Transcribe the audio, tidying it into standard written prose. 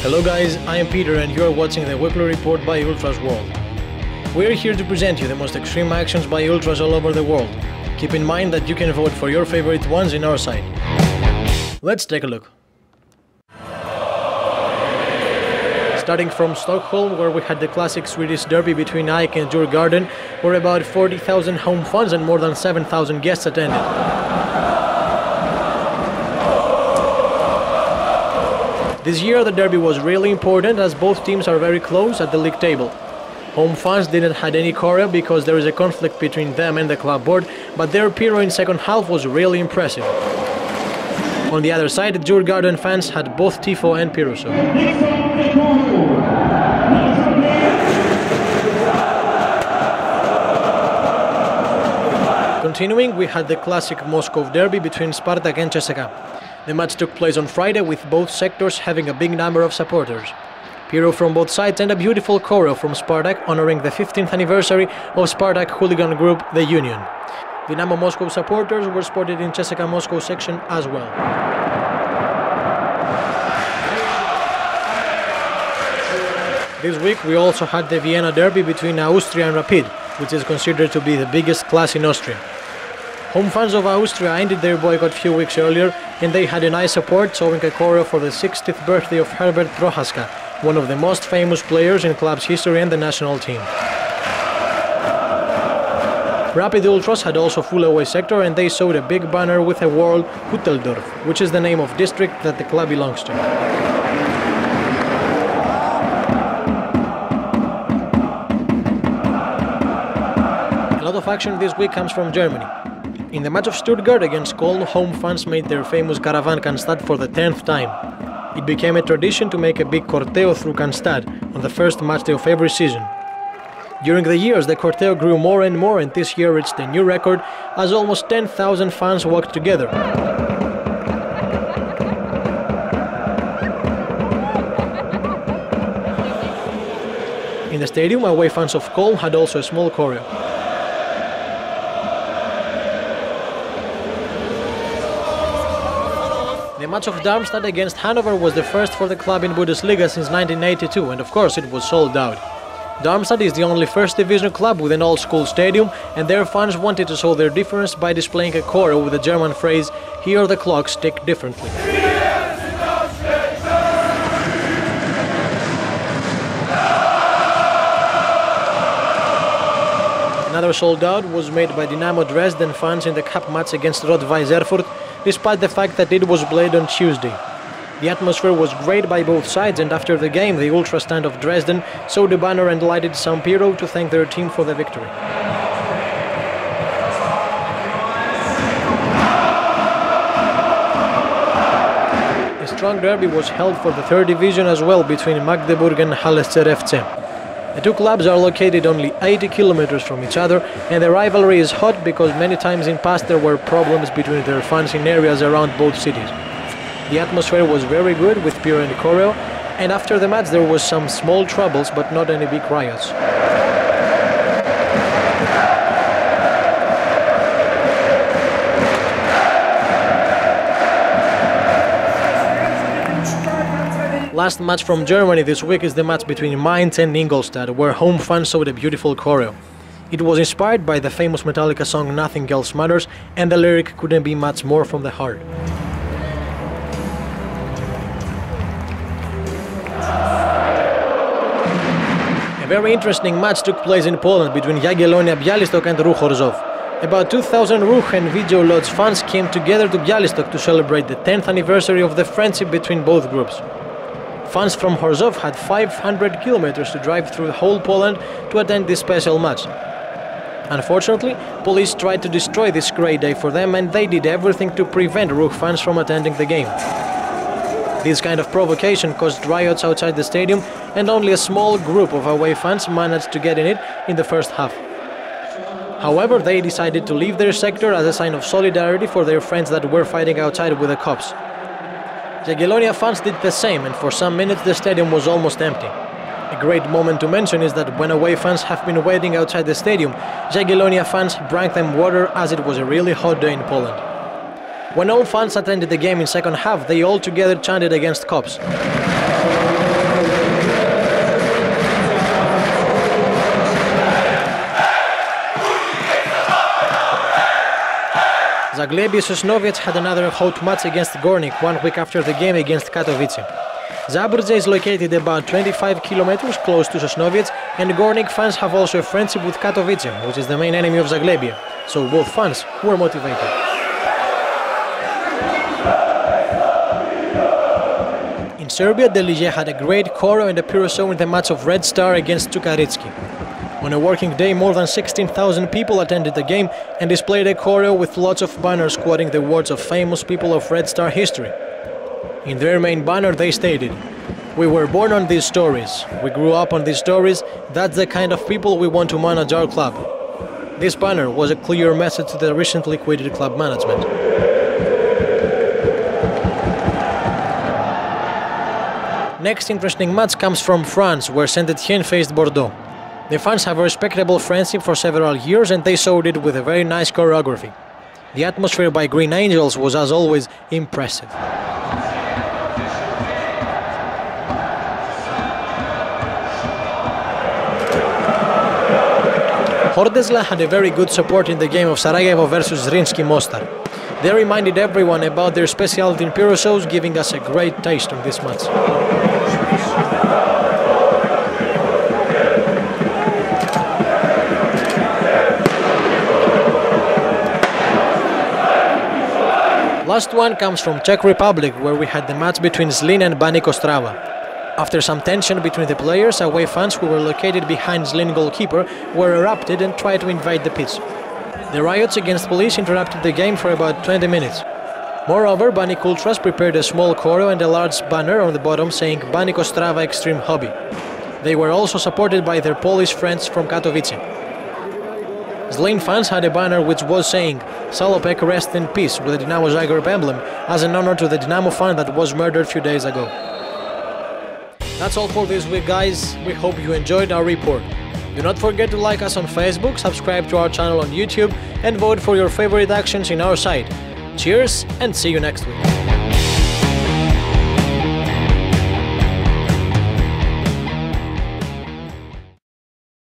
Hello guys, I am Peter and you are watching the weekly report by Ultras World. We are here to present you the most extreme actions by Ultras all over the world. Keep in mind that you can vote for your favorite ones in our site. Let's take a look. Starting from Stockholm, where we had the classic Swedish derby between AIK and Djurgården, where about 40,000 home fans and more than 7,000 guests attended. This year the derby was really important as both teams are very close at the league table. Home fans didn't have any choreo because there is a conflict between them and the club board, but their pyro in second half was really impressive. On the other side, Djurgården fans had both tifo and pyroso. Continuing, we had the classic Moscow derby between Spartak and CSKA. The match took place on Friday with both sectors having a big number of supporters. Pyro from both sides and a beautiful choreo from Spartak honoring the 15th anniversary of Spartak hooligan group The Union. Dynamo Moscow supporters were spotted in CSKA Moscow section as well. This week we also had the Vienna derby between Austria and Rapid, which is considered to be the biggest class in Austria. Home fans of Austria ended their boycott a few weeks earlier, and they had a nice support showing a choreo for the 60th birthday of Herbert Prohaska, one of the most famous players in club's history and the national team. Rapid Ultras had also full away sector, and they showed a big banner with a word Hütteldorf, which is the name of district that the club belongs to. A lot of action this week comes from Germany. In the match of Stuttgart against Köln, home fans made their famous Caravan Cannstatt for the 10th time. It became a tradition to make a big corteo through Cannstatt on the first match day of every season. During the years, the corteo grew more and more, and this year reached a new record as almost 10,000 fans walked together. In the stadium, away fans of Köln had also a small choreo. The match of Darmstadt against Hannover was the first for the club in Bundesliga since 1982, and of course it was sold out. Darmstadt is the only first division club with an old-school stadium, and their fans wanted to show their difference by displaying a choreo with the German phrase, "Here the clocks tick differently." Another sold-out was made by Dynamo Dresden fans in the cup match against Rot-Weiß Erfurt, despite the fact that it was played on Tuesday. The atmosphere was great by both sides, and after the game the Ultra stand of Dresden showed a banner and lighted some pyro to thank their team for the victory. A strong derby was held for the third division as well between Magdeburg and Halleser FC. The two clubs are located only 80 kilometers from each other, and the rivalry is hot because many times in past there were problems between their fans in areas around both cities. The atmosphere was very good with pyro and choreo, and after the match there was some small troubles but not any big riots. Last match from Germany this week is the match between Mainz and Ingolstadt, where home fans showed a beautiful choreo. It was inspired by the famous Metallica song Nothing Else Matters, and the lyric couldn't be much more from the heart. A very interesting match took place in Poland between Jagiellonia Białystok and Ruch Chorzów. About 2,000 Ruch and Video Lodz fans came together to Białystok to celebrate the 10th anniversary of the friendship between both groups. Fans from Chorzów had 500 kilometers to drive through the whole Poland to attend this special match. Unfortunately, police tried to destroy this great day for them, and they did everything to prevent Ruch fans from attending the game. This kind of provocation caused riots outside the stadium, and only a small group of away fans managed to get in it in the first half. However, they decided to leave their sector as a sign of solidarity for their friends that were fighting outside with the cops. Jagiellonia fans did the same, and for some minutes the stadium was almost empty. A great moment to mention is that when away fans have been waiting outside the stadium, Jagiellonia fans drank them water as it was a really hot day in Poland. When all fans attended the game in second half, they all together chanted against cops. Zagłębie Sosnowiec had another hot match against Górnik 1 week after the game against Katowice. Zabrze is located about 25 kilometers close to Sosnowiec, and Górnik fans have also a friendship with Katowice, which is the main enemy of Zagłębie, so both fans were motivated. In Serbia, Delije had a great choreo and a pyro show in the match of Red Star against Cukaricki. On a working day, more than 16,000 people attended the game and displayed a choreo with lots of banners quoting the words of famous people of Red Star history. In their main banner they stated, "We were born on these stories, we grew up on these stories, that's the kind of people we want to manage our club." This banner was a clear message to the recently quitted club management. Next interesting match comes from France, where Etienne faced Bordeaux. The fans have a respectable friendship for several years and they showed it with a very nice choreography. The atmosphere by Green Angels was, as always, impressive. Hordezla had a very good support in the game of Sarajevo versus Zrinjski Mostar. They reminded everyone about their specialty in pyro shows, giving us a great taste of this match. Last one comes from Czech Republic, where we had the match between Zlín and Baník Ostrava. After some tension between the players, away fans who were located behind Zlín goalkeeper were erupted and tried to invade the pitch. The riots against police interrupted the game for about 20 minutes. Moreover, Baník Ultras prepared a small choreo and a large banner on the bottom saying Baník Ostrava Extreme Hobby. They were also supported by their Polish friends from Katowice. Zlín fans had a banner which was saying Salopek rest in peace with the Dinamo Zagreb emblem as an honor to the Dinamo fan that was murdered a few days ago. That's all for this week, guys. We hope you enjoyed our report. Do not forget to like us on Facebook, subscribe to our channel on YouTube and vote for your favorite actions in our site. Cheers and see you next week.